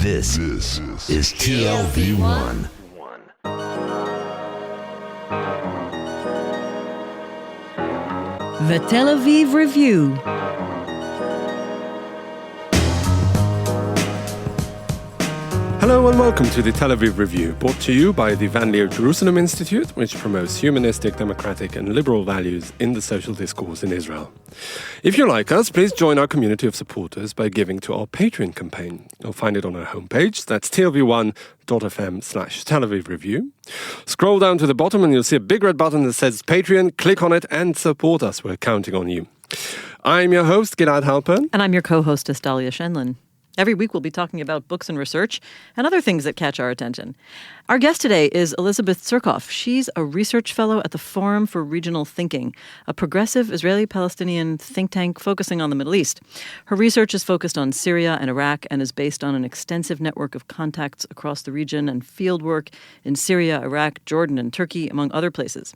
This is TLV1. The Tel Aviv Review. Hello and welcome to the Tel Aviv Review, brought to you by the Van Leer Jerusalem Institute, which promotes humanistic, democratic and liberal values in the social discourse in Israel. If you like us, please join our community of supporters by giving to our Patreon campaign. You'll find it on our homepage, that's tlv1.fm/Tel Aviv Review. Scroll down to the bottom and you'll see a big red button that says Patreon. Click on it and support us. We're counting on you. I'm your host, Gilad Halpern. And I'm your co-hostess, Dalia Shenlin. Every week we'll be talking about books and research and other things that catch our attention. Our guest today is Elizabeth Tsurkov. She's a research fellow at the Forum for Regional Thinking, a progressive Israeli-Palestinian think tank focusing on the Middle East. Her research is focused on Syria and Iraq and is based on an extensive network of contacts across the region and fieldwork in Syria, Iraq, Jordan, and Turkey, among other places.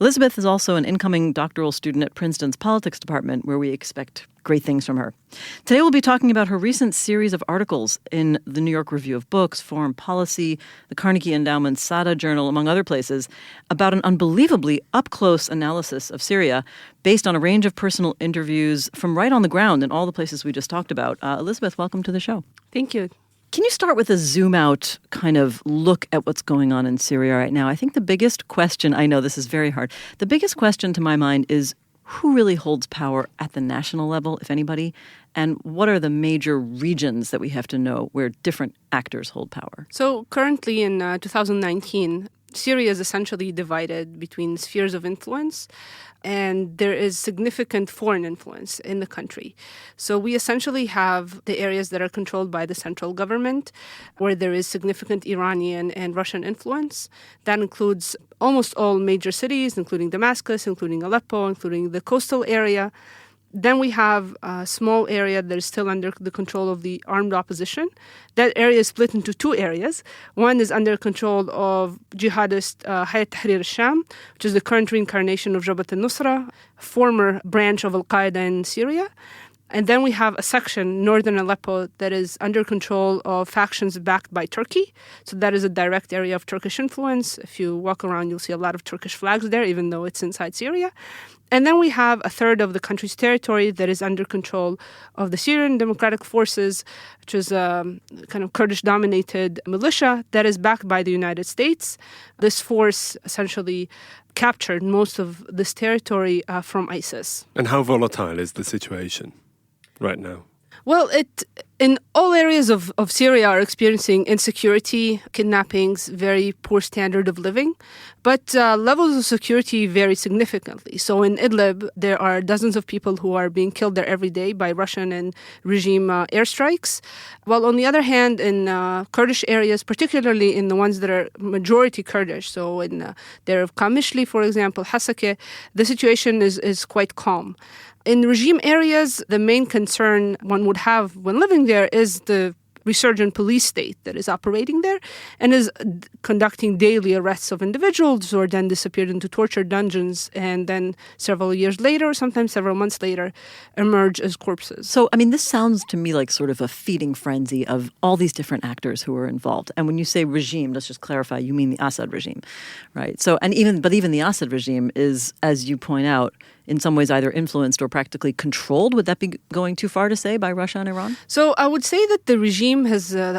Elizabeth is also an incoming doctoral student at Princeton's politics department, where we expect great things from her. Today we'll be talking about her recent series of articles in the New York Review of Books, Foreign Policy, the Carnegie Endowment Sada Journal, among other places, about an unbelievably up-close analysis of Syria based on a range of personal interviews from right on the ground in all the places we just talked about. Elizabeth, welcome to the show. Thank you. Can you start with a zoom-out kind of look at what's going on in Syria right now? I think the biggest question, I know this is very hard, the biggest question to my mind is who really holds power at the national level, if anybody, and what are the major regions that we have to know where different actors hold power? So currently in 2019, Syria is essentially divided between spheres of influence, and there is significant foreign influence in the country. So we essentially have the areas that are controlled by the central government, where there is significant Iranian and Russian influence. That includes almost all major cities, including Damascus, including Aleppo, including the coastal area. Then we have a small area that is still under the control of the armed opposition. That area is split into two areas. One is under control of jihadist Hayat Tahrir al-Sham, which is the current reincarnation of Jabhat al-Nusra, a former branch of Al-Qaeda in Syria. And then we have a section, northern Aleppo, that is under control of factions backed by Turkey. So that is a direct area of Turkish influence. If you walk around, you'll see a lot of Turkish flags there, even though it's inside Syria. And then we have a third of the country's territory that is under control of the Syrian Democratic Forces, which is a kind of Kurdish-dominated militia that is backed by the United States. This force essentially captured most of this territory from ISIS. And how volatile is the situation right now? Well, in all areas of Syria are experiencing insecurity, kidnappings, very poor standard of living. But levels of security vary significantly. So in Idlib, there are dozens of people who are being killed there every day by Russian and regime airstrikes. While on the other hand, in Kurdish areas, particularly in the ones that are majority Kurdish, so in there of Kamishli, for example, Hasake, the situation is quite calm. In regime areas, the main concern one would have when living there is the resurgent police state that is operating there and is conducting daily arrests of individuals who are then disappeared into torture dungeons and then several years later, sometimes several months later, emerge as corpses. So, I mean, this sounds to me like sort of a feeding frenzy of all these different actors who are involved. And when you say regime, let's just clarify, you mean the Assad regime, right? So, even the Assad regime is, as you point out, in some ways either influenced or practically controlled. Would that be going too far to say by Russia and Iran? So I would say that the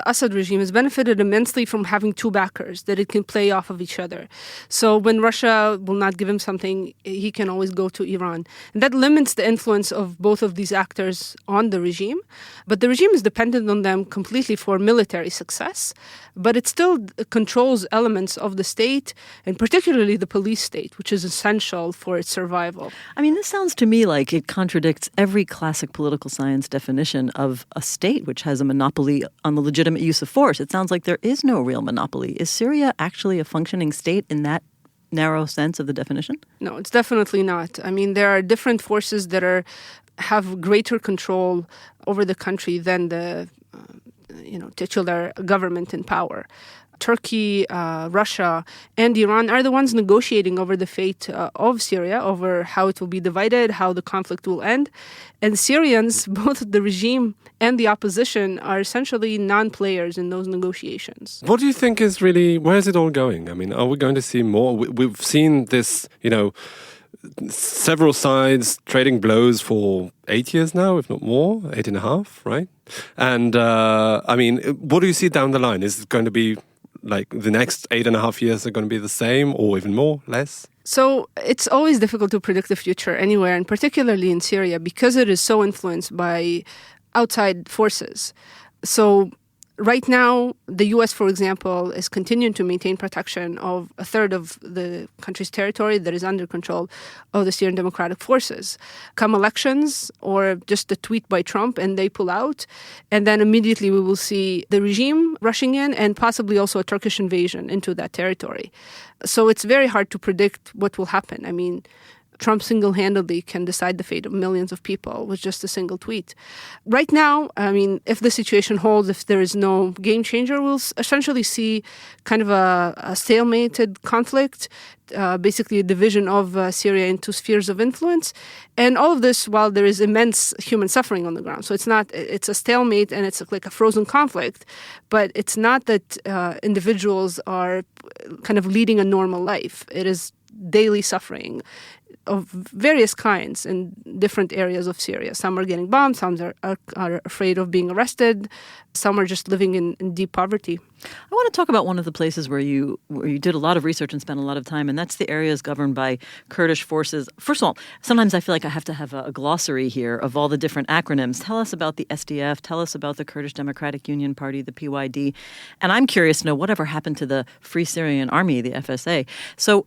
Assad regime has benefited immensely from having two backers, that it can play off of each other. So when Russia will not give him something, he can always go to Iran. And that limits the influence of both of these actors on the regime. But the regime is dependent on them completely for military success. But it still controls elements of the state, and particularly the police state, which is essential for its survival. I mean, this sounds to me like it contradicts every classic political science definition of a state which has a monopoly on the legitimate use of force. It sounds like there is no real monopoly. Is Syria actually a functioning state in that narrow sense of the definition? No, it's definitely not. I mean, there are different forces that have greater control over the country than the titular government in power. Turkey, Russia, and Iran are the ones negotiating over the fate of Syria, over how it will be divided, how the conflict will end. And Syrians, both the regime and the opposition, are essentially non-players in those negotiations. What do you think is really, where is it all going? I mean, are we going to see more? We've seen this, several sides trading blows for 8 years now, if not more, 8.5, right? And what do you see down the line? Is it going to be like the next 8.5 years are going to be the same or even more, less? So it's always difficult to predict the future anywhere, and particularly in Syria, because it is so influenced by outside forces. So right now, the U.S., for example, is continuing to maintain protection of a third of the country's territory that is under control of the Syrian Democratic Forces. Come elections or just a tweet by Trump and they pull out, and then immediately we will see the regime rushing in and possibly also a Turkish invasion into that territory. So it's very hard to predict what will happen. I mean, Trump single-handedly can decide the fate of millions of people with just a single tweet. Right now, I mean, if the situation holds, if there is no game changer, we'll essentially see kind of a stalemated conflict, basically a division of Syria into spheres of influence. And all of this while there is immense human suffering on the ground. So it's a stalemate and it's like a frozen conflict, but it's not that individuals are kind of leading a normal life. It is daily suffering of various kinds in different areas of Syria. Some are getting bombed, some are afraid of being arrested, some are just living in deep poverty. I want to talk about one of the places where you did a lot of research and spent a lot of time, and that's the areas governed by Kurdish forces. First of all, sometimes I feel like I have to have a glossary here of all the different acronyms. Tell us about the SDF, tell us about the Kurdish Democratic Union Party, the PYD, and I'm curious to know whatever happened to the Free Syrian Army, the FSA. So,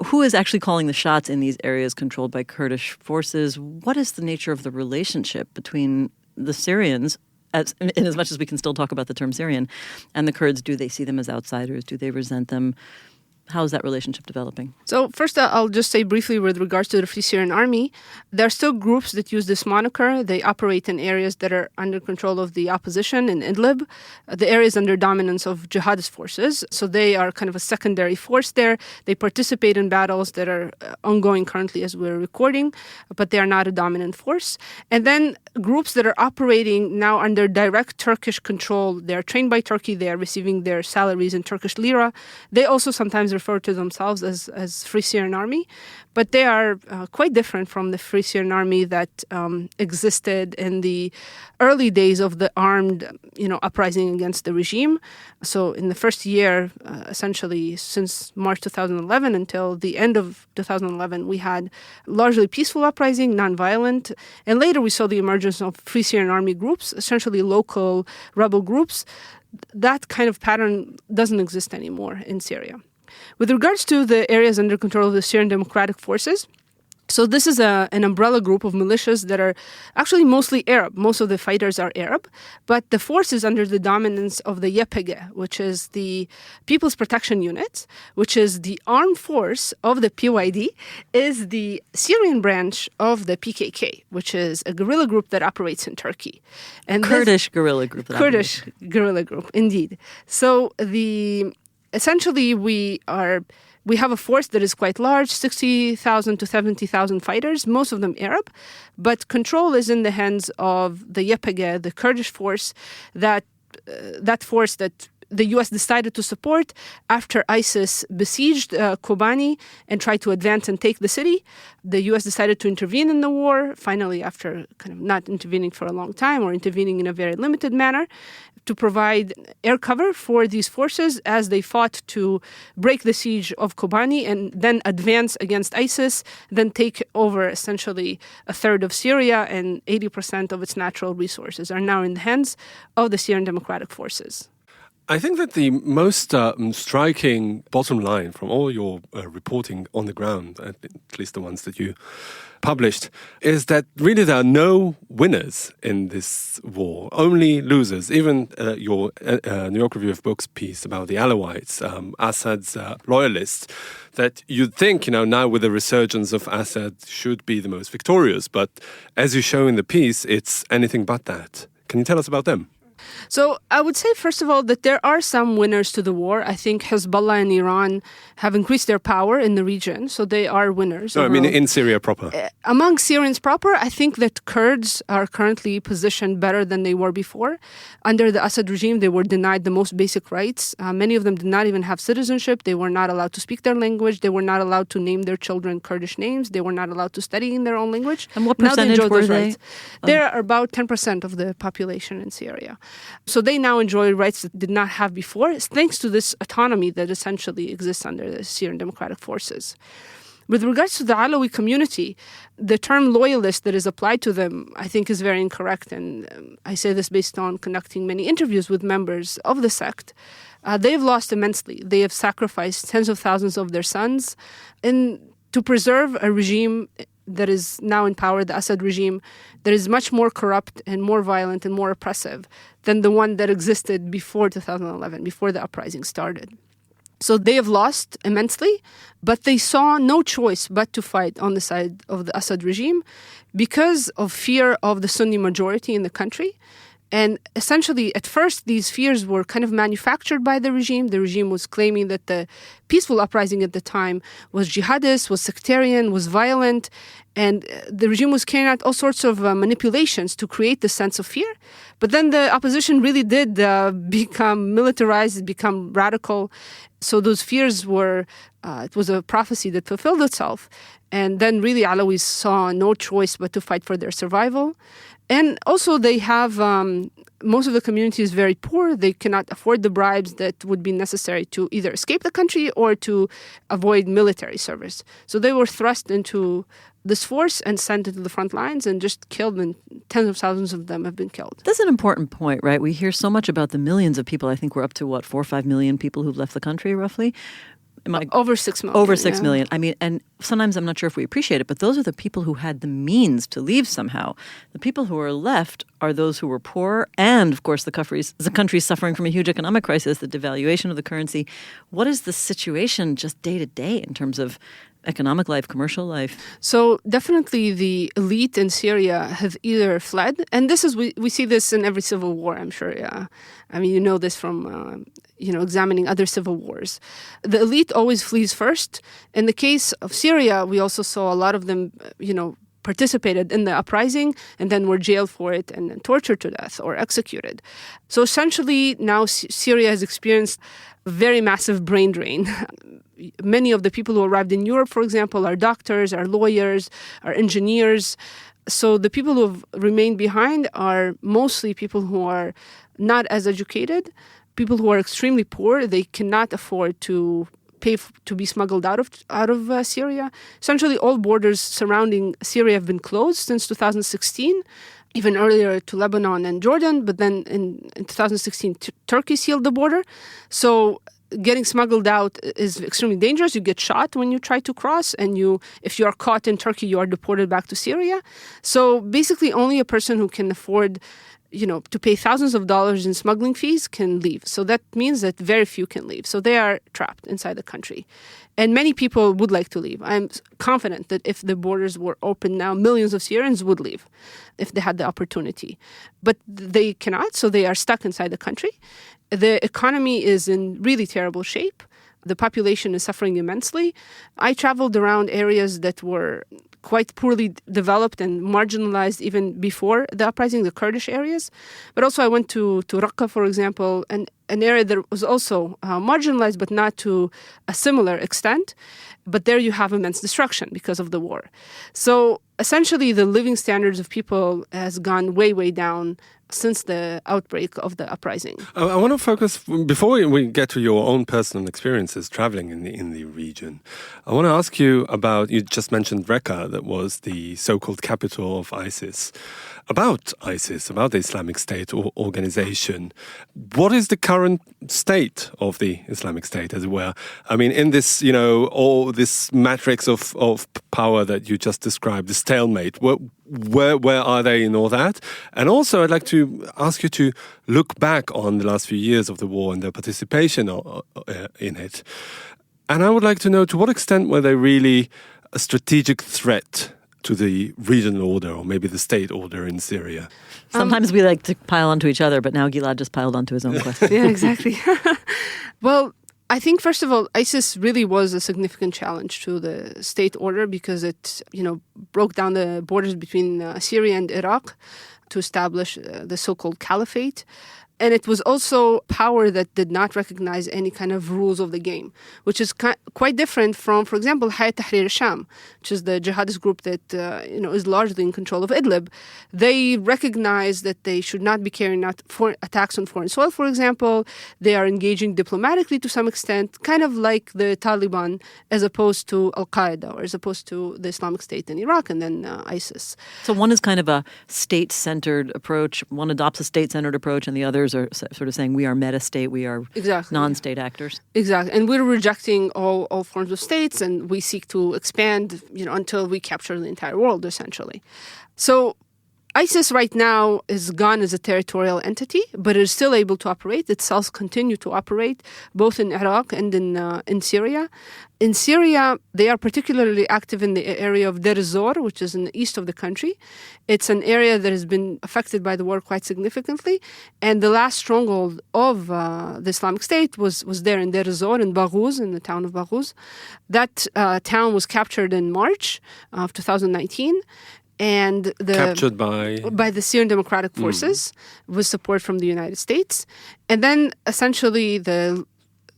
who is actually calling the shots in these areas controlled by Kurdish forces? What is the nature of the relationship between the Syrians, in as much as we can still talk about the term Syrian, and the Kurds? Do they see them as outsiders? Do they resent them? How is that relationship developing? So first, I'll just say briefly with regards to the Free Syrian Army, there are still groups that use this moniker. They operate in areas that are under control of the opposition in Idlib, the areas under dominance of jihadist forces. So they are kind of a secondary force there. They participate in battles that are ongoing currently as we're recording, but they are not a dominant force. And then groups that are operating now under direct Turkish control. They are trained by Turkey. They are receiving their salaries in Turkish lira. They also sometimes refer to themselves as Free Syrian Army, but they are quite different from the Free Syrian Army that existed in the early days of the armed, uprising against the regime. So in the first year, essentially since March 2011 until the end of 2011, we had largely peaceful uprising, nonviolent, and later we saw the emergence of Free Syrian Army groups, essentially local rebel groups. That kind of pattern doesn't exist anymore in Syria. With regards to the areas under control of the Syrian Democratic Forces, so this is an umbrella group of militias that are actually mostly Arab. Most of the fighters are Arab, but the force is under the dominance of the YPG, which is the People's Protection Unit, which is the armed force of the PYD, is the Syrian branch of the PKK, which is a guerrilla group that operates in Turkey. And Kurdish guerrilla group. Kurdish guerrilla group, indeed. So essentially we have a force that is quite large, 60,000 to 70,000 fighters, most of them Arab, but control is in the hands of the YPG, the Kurdish force, that force that the U.S. decided to support after ISIS besieged Kobani and tried to advance and take the city. The U.S. decided to intervene in the war, finally after kind of not intervening for a long time or intervening in a very limited manner, to provide air cover for these forces as they fought to break the siege of Kobani and then advance against ISIS, then take over essentially a third of Syria, and 80% of its natural resources are now in the hands of the Syrian Democratic Forces. I think that the most striking bottom line from all your reporting on the ground, at least the ones that you published, is that really there are no winners in this war, only losers. Even your New York Review of Books piece about the Alawites, Assad's loyalists, that you'd think, now with the resurgence of Assad, should be the most victorious. But as you show in the piece, it's anything but that. Can you tell us about them? So I would say, first of all, that there are some winners to the war. I think Hezbollah and Iran have increased their power in the region, so they are winners. No, I mean in Syria proper. Among Syrians proper, I think that Kurds are currently positioned better than they were before. Under the Assad regime, they were denied the most basic rights. Many of them did not even have citizenship. They were not allowed to speak their language. They were not allowed to name their children Kurdish names. They were not allowed to study in their own language. And what percentage were they? Rights. They're about 10% of the population in Syria. So they now enjoy rights that did not have before, thanks to this autonomy that essentially exists under the Syrian Democratic Forces. With regards to the Alawi community, the term loyalist that is applied to them, I think, is very incorrect. And I say this based on conducting many interviews with members of the sect. They have lost immensely. They have sacrificed tens of thousands of their sons. And to preserve a regime that is now in power, the Assad regime, that is much more corrupt and more violent and more oppressive than the one that existed before 2011, before the uprising started. So they have lost immensely, but they saw no choice but to fight on the side of the Assad regime because of fear of the Sunni majority in the country. And essentially, at first, these fears were kind of manufactured by the regime. The regime was claiming that the peaceful uprising at the time was jihadist, was sectarian, was violent. And the regime was carrying out all sorts of manipulations to create this sense of fear. But then the opposition really did become militarized, become radical. So those fears were, it was a prophecy that fulfilled itself. And then really Alawis saw no choice but to fight for their survival. And also they have, most of the community is very poor. They cannot afford the bribes that would be necessary to either escape the country or to avoid military service. So they were thrust into this force and sent into the front lines and just killed, and tens of thousands of them have been killed. That's an important point, right? We hear so much about the millions of people. I think we're up to, 4 or 5 million people who've left the country, roughly? Over 6 million. Over 6 million. I mean, and sometimes I'm not sure if we appreciate it, but those are the people who had the means to leave somehow. The people who are left are those who were poor, and of course the country suffering from a huge economic crisis, the devaluation of the currency. What is the situation just day to day in terms of economic life, commercial life? So definitely the elite in Syria have either fled, and this is we see this in every civil war, I'm sure. Yeah. I mean, you know this from examining other civil wars. The elite always flees first. In the case of Syria, we also saw a lot of them, participated in the uprising and then were jailed for it and tortured to death or executed. So essentially now Syria has experienced a very massive brain drain. Many of the people who arrived in Europe, for example, are doctors, are lawyers, are engineers. So the people who have remained behind are mostly people who are not as educated, people who are extremely poor. They cannot afford to pay to be smuggled out of Syria. Essentially, all borders surrounding Syria have been closed since 2016, even earlier to Lebanon and Jordan. But then in 2016, Turkey sealed the border. So getting smuggled out is extremely dangerous. You get shot when you try to cross, and if you are caught in Turkey, you are deported back to Syria. So basically, only a person who can afford to pay thousands of dollars in smuggling fees can leave. So that means that very few can leave. So they are trapped inside the country. And many people would like to leave. I'm confident that if the borders were open now, millions of Syrians would leave if they had the opportunity. But they cannot, so they are stuck inside the country. The economy is in really terrible shape. The population is suffering immensely. I traveled around areas that were quite poorly developed and marginalized even before the uprising, the Kurdish areas. But also I went to Raqqa, for example, an area that was also marginalized, but not to a similar extent. But there you have immense destruction because of the war. So essentially the living standards of people has gone way, way down since the outbreak of the uprising. I want to focus, before we get to your own personal experiences traveling in the region, I want to ask you about, you just mentioned Raqqa, that was the so-called capital of ISIS. About the Islamic State organization. What is the current state of the Islamic State, as it were? I mean, in this, all this matrix of power that you just described, the stalemate, where are they in all that? And also, I'd like to ask you to look back on the last few years of the war and their participation in it. And I would like to know, to what extent were they really a strategic threat to the regional order or maybe the state order in Syria? Sometimes we like to pile onto each other, but now Gilad just piled onto his own question. Yeah, exactly. Well, I think, first of all, ISIS really was a significant challenge to the state order because it, broke down the borders between Syria and Iraq to establish the so-called caliphate. And it was also power that did not recognize any kind of rules of the game, which is quite different from, for example, Hayat Tahrir al-Sham, which is the jihadist group that is largely in control of Idlib. They recognize that they should not be carrying out attacks on foreign soil, for example. They are engaging diplomatically to some extent, kind of like the Taliban, as opposed to Al-Qaeda or as opposed to the Islamic State in Iraq and then ISIS. So one is kind of a state-centered approach. One adopts a state-centered approach, and the others are sort of saying we are meta-state, we are non-state actors. Exactly. And we're rejecting all forms of states, and we seek to expand, until we capture the entire world, essentially. So ISIS right now is gone as a territorial entity, but it is still able to operate. Its cells continue to operate both in Iraq and in Syria. In Syria, they are particularly active in the area of Deir ez-Zor, which is in the east of the country. It's an area that has been affected by the war quite significantly. And the last stronghold of the Islamic State was there in Deir ez-Zor, in Baghuz, in the town of Baghuz. That town was captured in March of 2019. And captured by the Syrian Democratic Forces with support from the United States. And then essentially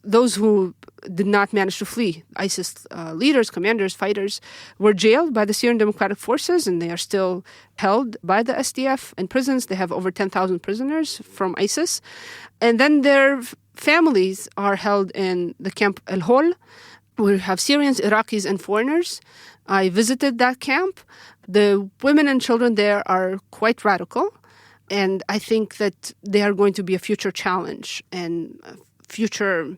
those who did not manage to flee, ISIS leaders, commanders, fighters, were jailed by the Syrian Democratic Forces, and they are still held by the SDF in prisons. They have over 10,000 prisoners from ISIS. And then their families are held in the camp El-Hol, where we have Syrians, Iraqis, and foreigners. I visited that camp. The women and children there are quite radical, and I think that they are going to be a future challenge and future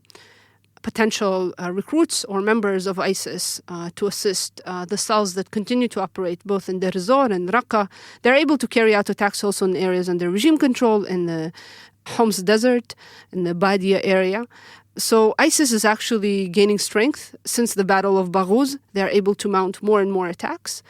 potential recruits or members of ISIS to assist the cells that continue to operate both in Deir ez-Zor and Raqqa. They're able to carry out attacks also in areas under regime control, in the Homs Desert, in the Badia area. So ISIS is actually gaining strength since the Battle of Baghuz. They're able to mount more and more attacks.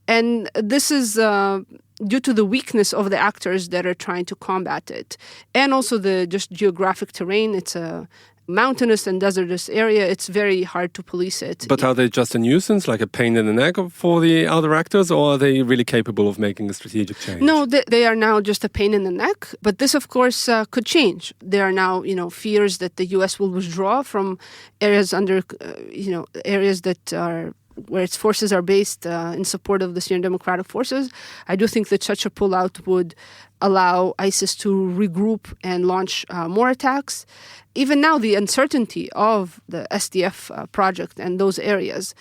And this is due to the weakness of the actors that are trying to combat it. And also the just geographic terrain. It's a mountainous and desertous area. It's very hard to police it. But are they just a nuisance, like a pain in the neck for the other actors, or are they really capable of making a strategic change? No, they are now just a pain in the neck. But this, of course, could change. There are now, fears that the U.S. will withdraw from areas areas that are where its forces are based in support of the Syrian Democratic Forces. I do think that such a pullout would allow ISIS to regroup and launch more attacks. Even now, the uncertainty of the SDF project and those areas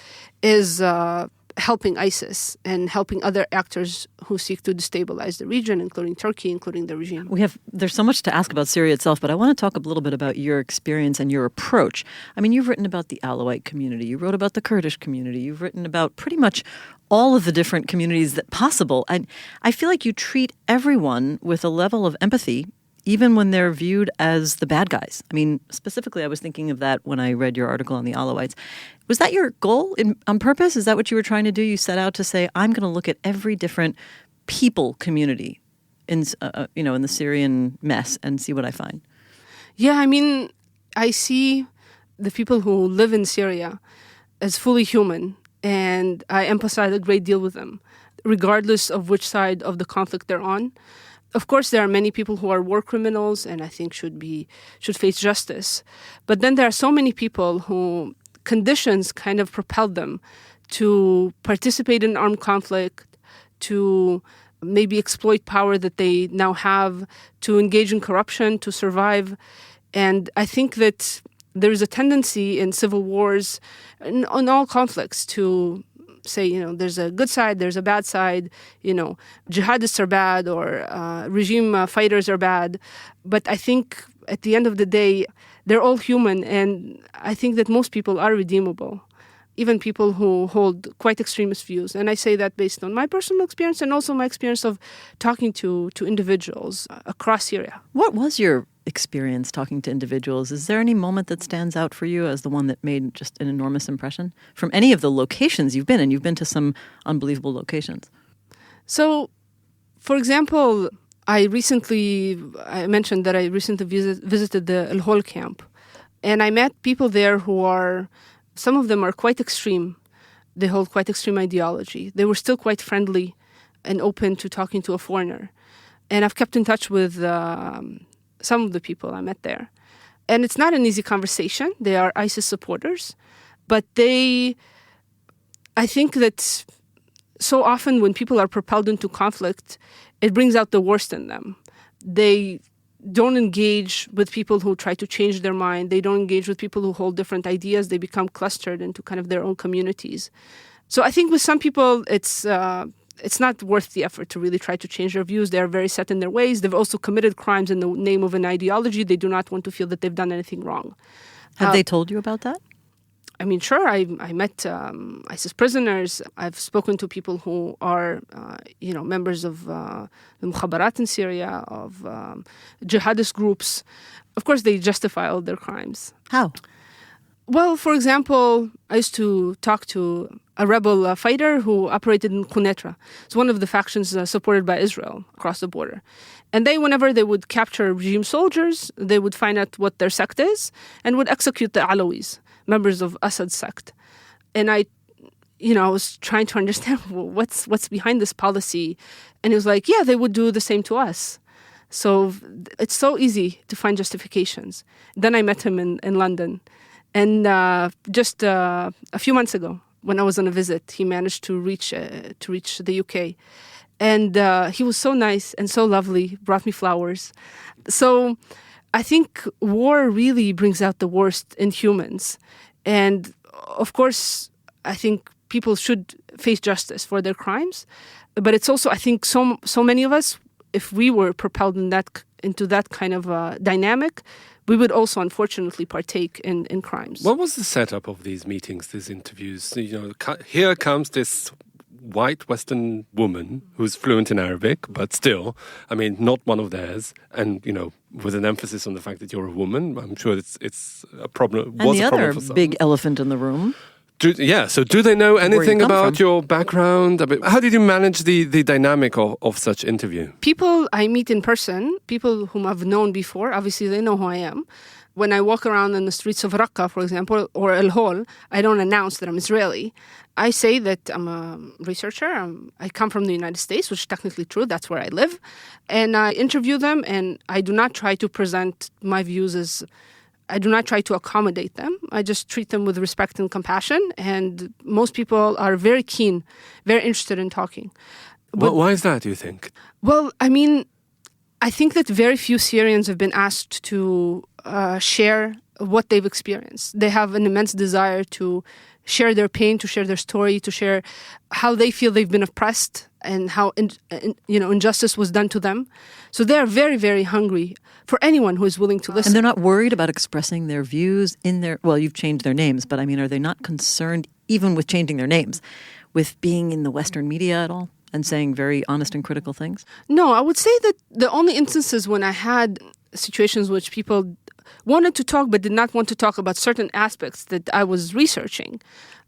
is helping ISIS and helping other actors who seek to destabilize the region, including Turkey, including the regime. There's so much to ask about Syria itself, but I want to talk a little bit about your experience and your approach. I mean, you've written about the Alawite community. You wrote about the Kurdish community. You've written about pretty much all of the different communities that possible. And I feel like you treat everyone with a level of empathy, even when they're viewed as the bad guys. I mean, specifically, I was thinking of that when I read your article on the Alawites. Was that your goal on purpose? Is that what you were trying to do? You set out to say, I'm going to look at every different people community in the Syrian mess and see what I find. Yeah, I mean, I see the people who live in Syria as fully human, and I empathize a great deal with them, regardless of which side of the conflict they're on. Of course, there are many people who are war criminals and I think should face justice. But then there are so many people who conditions kind of propelled them to participate in armed conflict, to maybe exploit power that they now have, to engage in corruption, to survive. And I think that there is a tendency in civil wars, on all conflicts, to say, there's a good side, there's a bad side, jihadists are bad or regime fighters are bad. But I think at the end of the day, they're all human, and I think that most people are redeemable. even people who hold quite extremist views. And I say that based on my personal experience and also my experience of talking to individuals across Syria. What was your experience talking to individuals? Is there any moment that stands out for you as the one that made just an enormous impression from any of the locations you've been in? You've been to some unbelievable locations. So, for example, I mentioned that I recently visited the El Hol camp. And I met people there some of them are quite extreme. They hold quite extreme ideology. They were still quite friendly and open to talking to a foreigner. And I've kept in touch with some of the people I met there. And it's not an easy conversation. They are ISIS supporters. But I think that so often when people are propelled into conflict, it brings out the worst in them. They don't engage with people who try to change their mind. They don't engage with people who hold different ideas. They become clustered into kind of their own communities. So I think with some people, it's not worth the effort to really try to change their views. They are very set in their ways. They've also committed crimes in the name of an ideology. They do not want to feel that they've done anything wrong. Have they told you about that? I mean, sure, I met ISIS prisoners. I've spoken to people who are, members of the Mukhabarat in Syria, of jihadist groups. Of course, they justify all their crimes. How? Well, for example, I used to talk to a rebel fighter who operated in Quneitra. It's one of the factions supported by Israel across the border. And whenever they would capture regime soldiers, they would find out what their sect is and would execute the Alawites, members of Assad's sect. And I was trying to understand what's behind this policy. And he was like, yeah, they would do the same to us. So it's so easy to find justifications. Then I met him in London. And just a few months ago, when I was on a visit, he managed to reach the UK. And he was so nice and so lovely, brought me flowers. So I think war really brings out the worst in humans. And of course, I think people should face justice for their crimes. But it's also, I think, so many of us, if we were propelled into that kind of dynamic, we would also unfortunately partake in crimes. What was the setup of these meetings, these interviews? Here comes this white Western woman who's fluent in Arabic, but still, I mean, not one of theirs. And, with an emphasis on the fact that you're a woman, I'm sure it's a problem. And the other big elephant in the room. So do they know anything about your background? How did you manage the dynamic of such interview? People I meet in person, people whom I've known before, obviously they know who I am. When I walk around in the streets of Raqqa, for example, or El Hol, I don't announce that I'm Israeli. I say that I'm a researcher. I come from the United States, which is technically true. That's where I live. And I interview them, and I do not try to present my views I do not try to accommodate them. I just treat them with respect and compassion. And most people are very keen, very interested in talking. But why is that, do you think? Well, I mean, I think that very few Syrians have been asked to share what they've experienced. They have an immense desire to share their pain, to share their story, to share how they feel they've been oppressed and how injustice was done to them. So they are very, very hungry for anyone who is willing to listen. And they're not worried about expressing their views you've changed their names, but I mean, are they not concerned, even with changing their names, with being in the Western media at all and saying very honest and critical things? No, I would say that the only instances when I had situations which people wanted to talk but did not want to talk about certain aspects that I was researching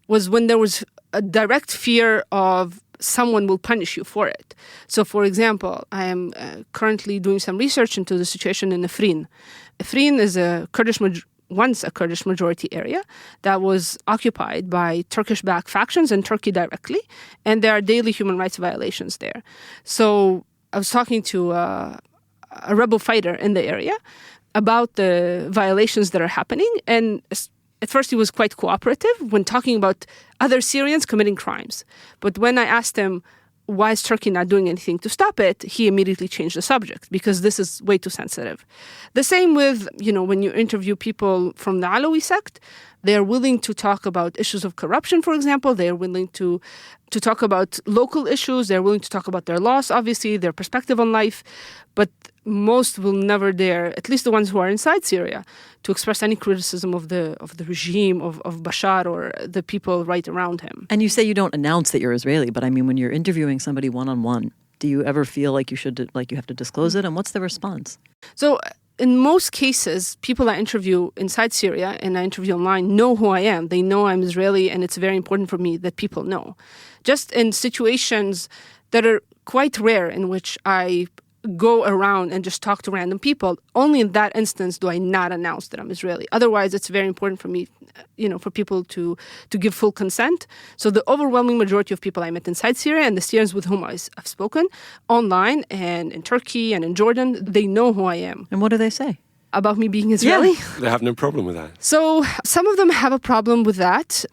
was when there was a direct fear of someone will punish you for it. So, for example, I am currently doing some research into the situation in Afrin. Afrin is once a Kurdish majority area that was occupied by Turkish-backed factions and Turkey directly, and there are daily human rights violations there. So I was talking to a rebel fighter in the area about the violations that are happening, and at first he was quite cooperative when talking about other Syrians committing crimes. But when I asked him, why is Turkey not doing anything to stop it, he immediately changed the subject because this is way too sensitive. The same with, when you interview people from the Alawi sect, They are willing to talk about issues of corruption, for example. They are willing to talk about local issues. They're willing to talk about their loss, obviously, their perspective on life. But most will never dare, at least the ones who are inside Syria, to express any criticism of the regime of Bashar or the people right around him. And you say you don't announce that you're Israeli, but I mean, when you're interviewing somebody one-on-one, do you ever feel like you have to disclose it? And what's the response? So in most cases, people I interview inside Syria and I interview online know who I am. They know I'm Israeli, and it's very important for me that people know. Just in situations that are quite rare in which I go around and just talk to random people, only in that instance do I not announce that I'm Israeli. Otherwise, it's very important for me, for people to give full consent. So the overwhelming majority of people I met inside Syria and the Syrians with whom I've spoken online and in Turkey and in Jordan, they know who I am. And what do they say? About me being Israeli? Yeah. They have no problem with that. So some of them have a problem with that.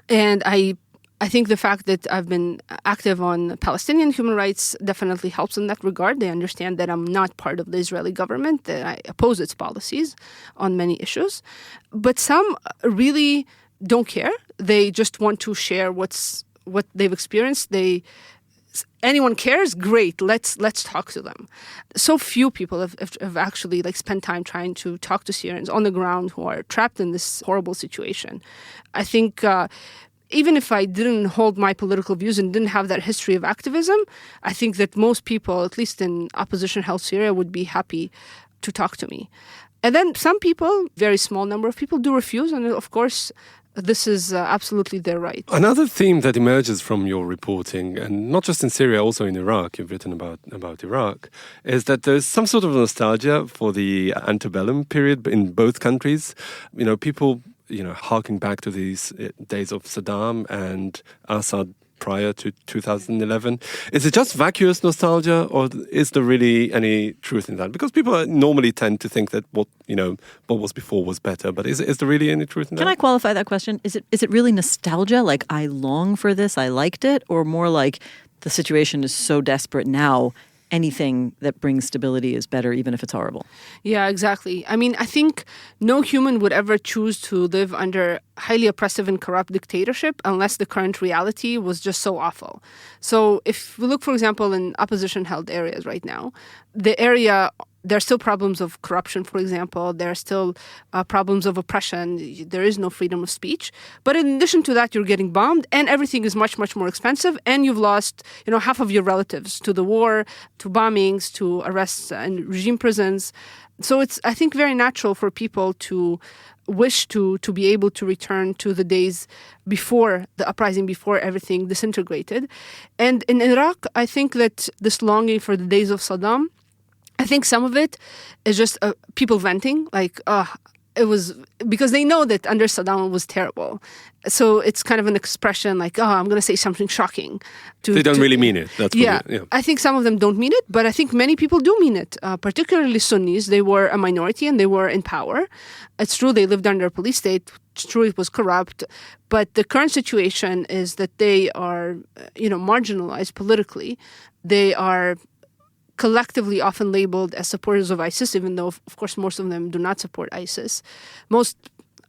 And I think the fact that I've been active on Palestinian human rights definitely helps in that regard. They understand that I'm not part of the Israeli government, that I oppose its policies on many issues. But some really don't care. They just want to share what they've experienced. Anyone cares? Great. Let's talk to them. So few people have actually spent time trying to talk to Syrians on the ground who are trapped in this horrible situation. I think even if I didn't hold my political views and didn't have that history of activism, I think that most people, at least in opposition-held Syria, would be happy to talk to me. And then some people, very small number of people, do refuse. And of course, this is absolutely their right. Another theme that emerges from your reporting, and not just in Syria, also in Iraq, you've written about Iraq, is that there's some sort of nostalgia for the antebellum period in both countries. People harking back to these days of Saddam and Assad prior to 2011. Is it just vacuous nostalgia, or is there really any truth in that? Because people normally tend to think that what was before was better, but is there really any truth in that? Can I qualify that question? Is it really nostalgia, like I long for this, I liked it, or more like the situation is so desperate now, anything that brings stability is better, even if it's horrible? Yeah, exactly. I mean, I think no human would ever choose to live under highly oppressive and corrupt dictatorship unless the current reality was just so awful. So if we look, for example, in opposition-held areas right now, there are still problems of corruption, for example. There are still problems of oppression. There is no freedom of speech. But in addition to that, you're getting bombed, and everything is much, much more expensive. And you've lost, half of your relatives to the war, to bombings, to arrests and regime prisons. So it's, I think, very natural for people to wish to be able to return to the days before the uprising, before everything disintegrated. And in Iraq, I think that this longing for the days of Saddam, I think some of it is just people venting, it was because they know that under Saddam it was terrible. So it's kind of an expression I'm going to say something shocking. They don't really mean it. That's yeah. I think some of them don't mean it, but I think many people do mean it, particularly Sunnis. They were a minority and they were in power. It's true they lived under a police state. It's true it was corrupt. But the current situation is that they are, marginalized politically. They are collectively often labeled as supporters of ISIS, even though, of course, most of them do not support ISIS. Most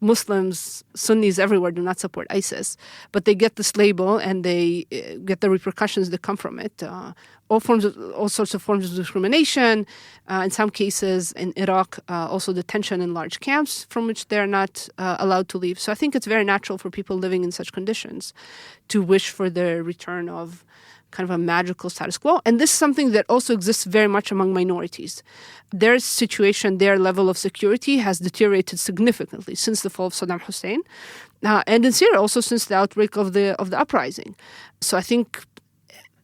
Muslims, Sunnis everywhere do not support ISIS, but they get this label and they get the repercussions that come from it. All sorts of forms of discrimination. In some cases, in Iraq, also detention in large camps from which they're not allowed to leave. So I think it's very natural for people living in such conditions to wish for the return of kind of a magical status quo. And this is something that also exists very much among minorities. Their situation, their level of security has deteriorated significantly since the fall of Saddam Hussein. And in Syria also since the outbreak of the uprising. So I think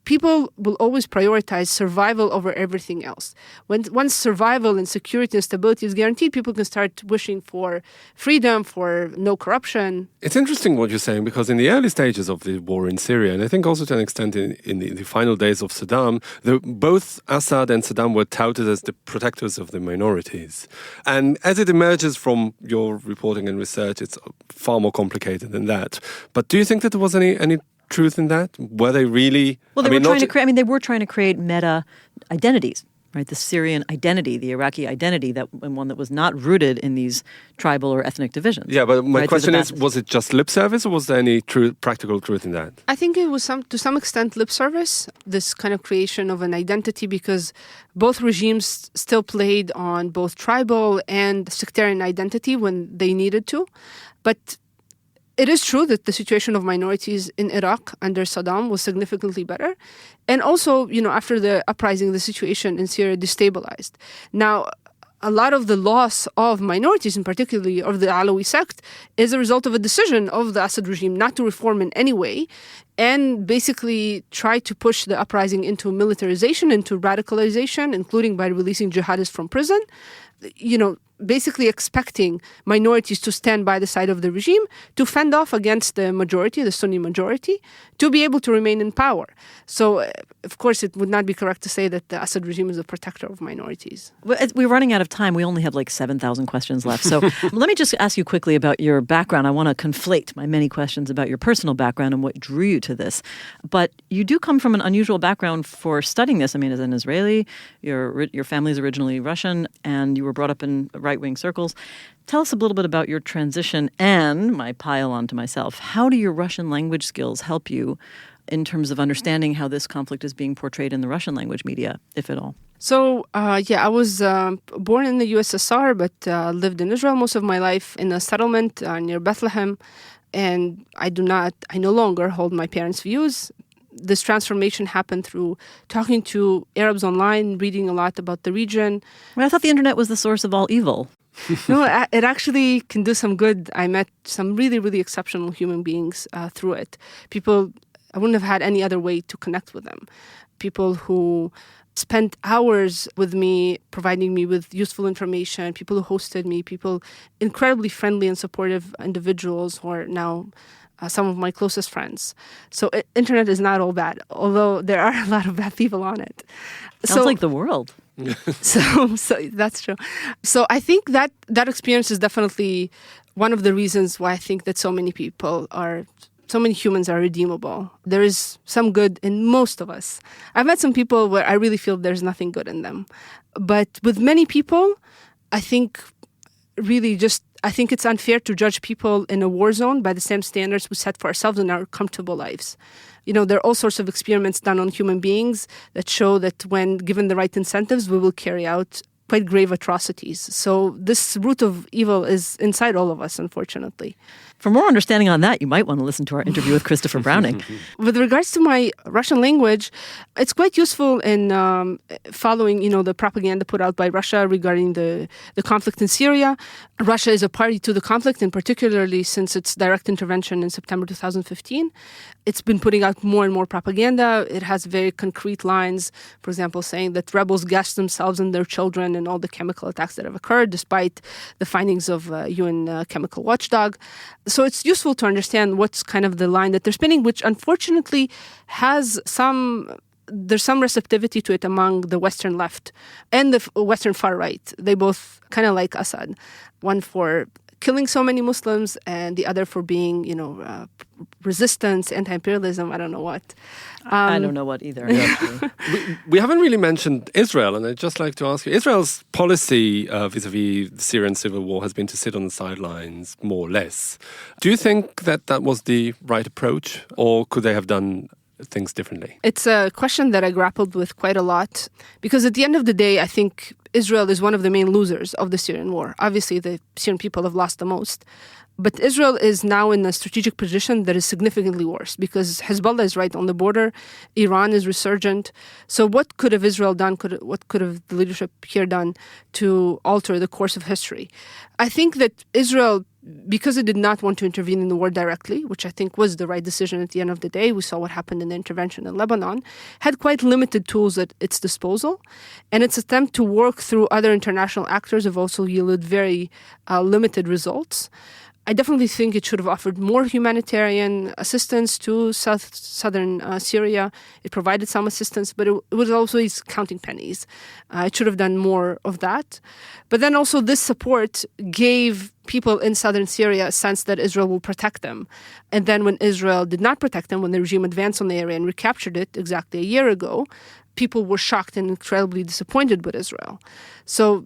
people will always prioritize survival over everything else. Once survival and security and stability is guaranteed, people can start wishing for freedom, for no corruption. It's interesting what you're saying, because in the early stages of the war in Syria, and I think also to an extent in the final days of Saddam, both Assad and Saddam were touted as the protectors of the minorities. And as it emerges from your reporting and research, it's far more complicated than that. But do you think that there was any truth in that? Were they really? Well, they were trying to create meta identities. right? The Syrian identity, the Iraqi identity, and one that was not rooted in these tribal or ethnic divisions. Yeah, but my right, question is, was it just lip service or was there any practical truth in that? I think it was to some extent lip service, this kind of creation of an identity, because both regimes still played on both tribal and sectarian identity when they needed to. But it is true that the situation of minorities in Iraq under Saddam was significantly better. And also, after the uprising, the situation in Syria destabilized. Now, a lot of the loss of minorities, and particularly of the Alawi sect, is a result of a decision of the Assad regime not to reform in any way and basically try to push the uprising into militarization, into radicalization, including by releasing jihadists from prison. Basically expecting minorities to stand by the side of the regime, to fend off against the majority, the Sunni majority, to be able to remain in power. So, of course, it would not be correct to say that the Assad regime is a protector of minorities. We're running out of time. We only have like 7,000 questions left. So let me just ask you quickly about your background. I want to conflate my many questions about your personal background and what drew you to this. But you do come from an unusual background for studying this. I mean, as an Israeli, your family's originally Russian, and you were brought up in right-wing circles. Tell us a little bit about your transition and my pile on to myself. How do your Russian language skills help you in terms of understanding how this conflict is being portrayed in the Russian language media, if at all? So, I was born in the USSR, but lived in Israel most of my life in a settlement near Bethlehem. And I no longer hold my parents' views. This transformation happened through talking to Arabs online, reading a lot about the region. Well, I thought the internet was the source of all evil. No, it actually can do some good. I met some really, really exceptional human beings through it. People, I wouldn't have had any other way to connect with them. People who spent hours with me, providing me with useful information, people who hosted me, people, incredibly friendly and supportive individuals who are now some of my closest friends. So internet is not all bad, although there are a lot of bad people on it. Sounds like the world. So that's true. So I think that experience is definitely one of the reasons why I think that so many humans are redeemable. There is some good in most of us. I've met some people where I really feel there's nothing good in them. But with many people, I think it's unfair to judge people in a war zone by the same standards we set for ourselves in our comfortable lives. There are all sorts of experiments done on human beings that show that when given the right incentives, we will carry out quite grave atrocities. So this root of evil is inside all of us, unfortunately. For more understanding on that, you might want to listen to our interview with Christopher Browning. With regards to my Russian language, it's quite useful in following, the propaganda put out by Russia regarding the conflict in Syria. Russia is a party to the conflict, and particularly since its direct intervention in September 2015. It's been putting out more and more propaganda. It has very concrete lines, for example, saying that rebels gassed themselves and their children in all the chemical attacks that have occurred, despite the findings of UN chemical watchdog. So it's useful to understand what's kind of the line that they're spinning, which unfortunately there's some receptivity to it among the Western left and the Western far right. They both kind of like Assad. One for killing so many Muslims and the other for being, resistance, anti-imperialism, I don't know what. I don't know what either. We haven't really mentioned Israel, and I'd just like to ask you, Israel's policy vis-a-vis the Syrian civil war has been to sit on the sidelines, more or less. Do you think that was the right approach, or could they have done things differently? It's a question that I grappled with quite a lot, because at the end of the day, I think Israel is one of the main losers of the Syrian war. Obviously, the Syrian people have lost the most. But Israel is now in a strategic position that is significantly worse because Hezbollah is right on the border. Iran is resurgent. So what could have Israel done? What could have the leadership here done to alter the course of history? I think that Israel, because it did not want to intervene in the war directly, which I think was the right decision at the end of the day, we saw what happened in the intervention in Lebanon, had quite limited tools at its disposal. And its attempt to work through other international actors have also yielded very limited results. I definitely think it should have offered more humanitarian assistance to southern Syria. It provided some assistance, but it was always counting pennies. It should have done more of that. But then also this support gave people in southern Syria a sense that Israel will protect them. And then when Israel did not protect them, when the regime advanced on the area and recaptured it exactly a year ago, people were shocked and incredibly disappointed with Israel. So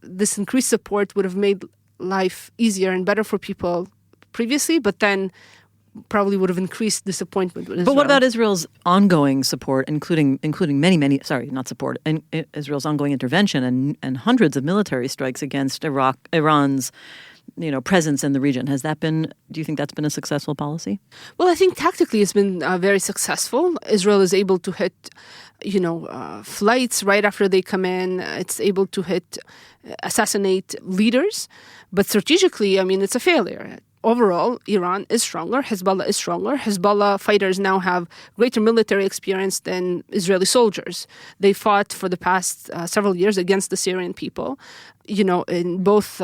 this increased support would have made life easier and better for people previously, but then probably would have increased disappointment with Israel. But what about Israel's ongoing support, including Israel's ongoing intervention and hundreds of military strikes against Iran's presence in the region? Do you think that's been a successful policy? Well, I think tactically it's been very successful. Israel is able to hit, flights right after they come in. It's able to assassinate leaders. But strategically, it's a failure. Overall, Iran is stronger. Hezbollah is stronger. Hezbollah fighters now have greater military experience than Israeli soldiers. They fought for the past several years against the Syrian people, in both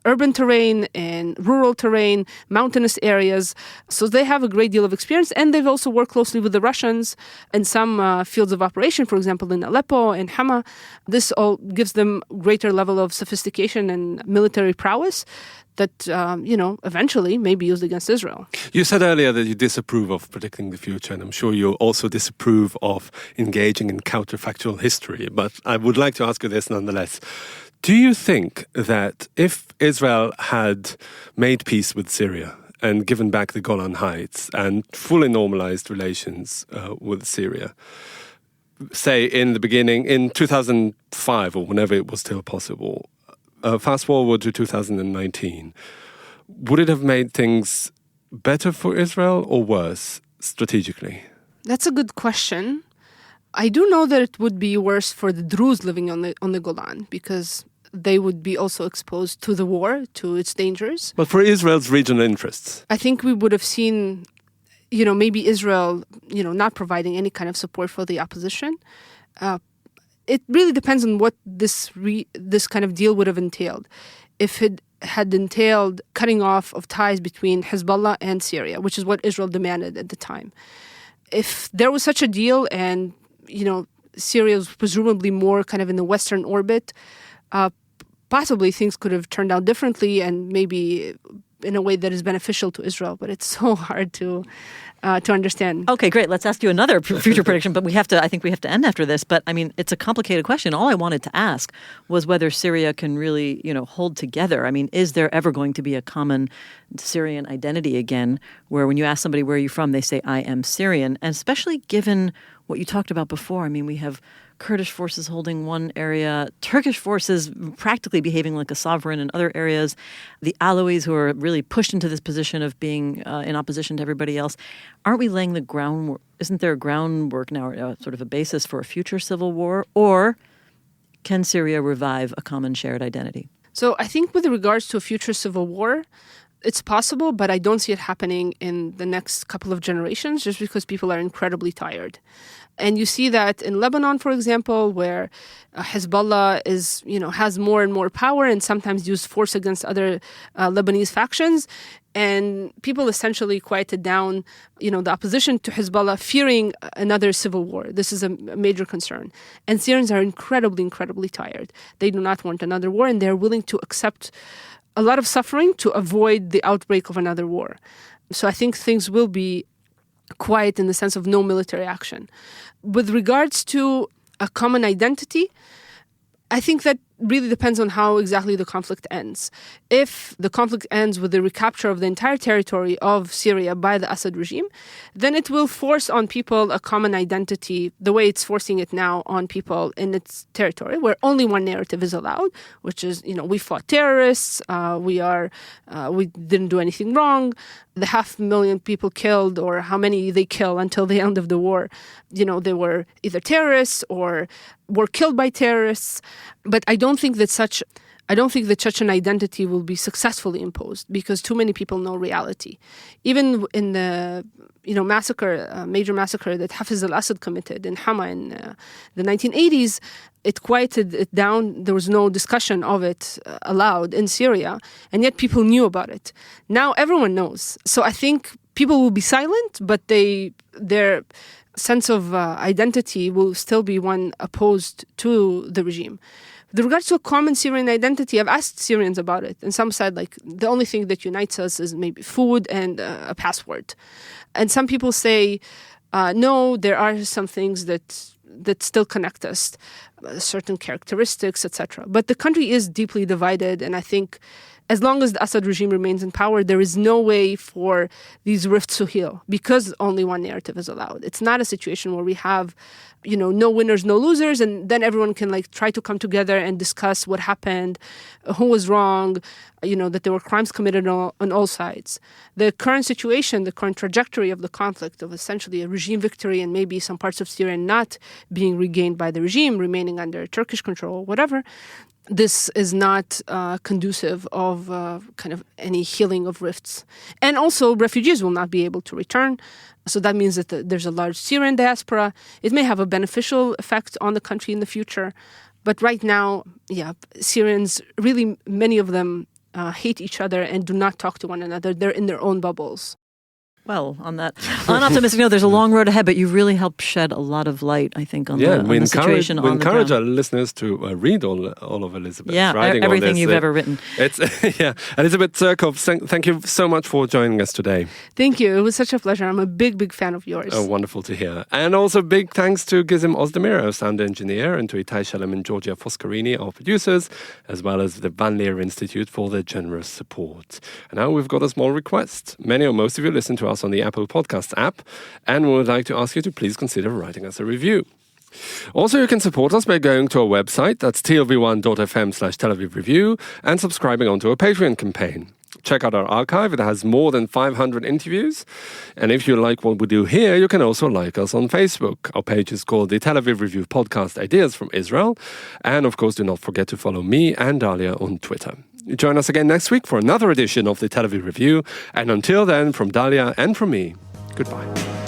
urban terrain and rural terrain, mountainous areas. So they have a great deal of experience, and they've also worked closely with the Russians in some fields of operation, for example, in Aleppo and Hama. This all gives them greater level of sophistication and military prowess that, eventually may be used against Israel. You said earlier that you disapprove of predicting the future, and I'm sure you also disapprove of engaging in counterfactual history. But I would like to ask you this nonetheless. Do you think that if Israel had made peace with Syria and given back the Golan Heights and fully normalized relations with Syria, say in the beginning, in 2005 or whenever it was still possible, fast forward to 2019, would it have made things better for Israel or worse strategically? That's a good question. I do know that it would be worse for the Druze living on the Golan, because they would be also exposed to the war, to its dangers. But for Israel's regional interests? I think we would have seen, maybe Israel, not providing any kind of support for the opposition. It really depends on what this kind of deal would have entailed. If it had entailed cutting off of ties between Hezbollah and Syria, which is what Israel demanded at the time. If there was such a deal and, Syria was presumably more kind of in the Western orbit, possibly things could have turned out differently and maybe in a way that is beneficial to Israel. But it's so hard to understand. Okay, great. Let's ask you another future prediction, but I think we have to end after this. But it's a complicated question. All I wanted to ask was whether Syria can really, hold together. Is there ever going to be a common Syrian identity again, where when you ask somebody, where are you from, they say, I am Syrian, and especially given what you talked about before. We have Kurdish forces holding one area, Turkish forces practically behaving like a sovereign in other areas, the Alawites who are really pushed into this position of being in opposition to everybody else. Aren't we laying the groundwork? Isn't there a groundwork now, sort of a basis for a future civil war? Or can Syria revive a common shared identity? So I think with regards to a future civil war, it's possible, but I don't see it happening in the next couple of generations just because people are incredibly tired. And you see that in Lebanon, for example, where Hezbollah has more and more power and sometimes use force against other Lebanese factions. And people essentially quieted down, the opposition to Hezbollah, fearing another civil war. This is a major concern. And Syrians are incredibly, incredibly tired. They do not want another war, and they're willing to accept a lot of suffering to avoid the outbreak of another war. So I think things will be quiet in the sense of no military action. With regards to a common identity, I think that really depends on how exactly the conflict ends. If the conflict ends with the recapture of the entire territory of Syria by the Assad regime, then it will force on people a common identity, the way it's forcing it now on people in its territory, where only one narrative is allowed, which is, we fought terrorists, we didn't do anything wrong. The 500,000 people killed, or how many they kill until the end of the war, they were either terrorists or were killed by terrorists. But I don't think that such an identity will be successfully imposed because too many people know reality. Even in the major massacre that Hafiz al-Assad committed in Hama in the 1980s, it quieted it down. There was no discussion of it allowed in Syria, and yet people knew about it. Now everyone knows. So I think people will be silent, but their sense of identity will still be one opposed to the regime. With regards to a common Syrian identity, I've asked Syrians about it, and some said the only thing that unites us is maybe food and a password. And some people say, no, there are some things that that still connect us, certain characteristics, etc. But the country is deeply divided, and I think as long as the Assad regime remains in power, there is no way for these rifts to heal because only one narrative is allowed. It's not a situation where we have, no winners, no losers, and then everyone can try to come together and discuss what happened, who was wrong, that there were crimes committed on all sides. The current situation, the current trajectory of the conflict of essentially a regime victory and maybe some parts of Syria not being regained by the regime, remaining under Turkish control, whatever, this is not conducive of kind of any healing of rifts. And also, refugees will not be able to return. So that means that there's a large Syrian diaspora. It may have a beneficial effect on the country in the future. But right now, Syrians, really many of them hate each other and do not talk to one another. They're in their own bubbles. Well, on that unoptimistic note, there's a long road ahead, but you really helped shed a lot of light, I think, on the situation on the ground. We encourage our listeners to read all of Elizabeth's writing on everything this. You've ever written. It's Elizabeth Tsurkov, thank you so much for joining us today. Thank you. It was such a pleasure. I'm a big, big fan of yours. Oh, wonderful to hear. And also big thanks to Gizem Ozdemir, our sound engineer, and to Itai Shalom and Georgia Foscarini, our producers, as well as the Van Leer Institute for their generous support. And now we've got a small request. Many or most of you listen to us on the Apple Podcasts app, and we would like to ask you to please consider writing us a review. Also, you can support us by going to our website, that's tlv1.fm/Tel Aviv Review, and subscribing onto our Patreon campaign. Check out our archive. It has more than 500 interviews. And if you like what we do here, you can also like us on Facebook. Our page is called the Tel Aviv Review Podcast Ideas from Israel. And of course, do not forget to follow me and Dalia on Twitter. Join us again next week for another edition of the Tel Aviv Review. And until then, from Dalia and from me, goodbye.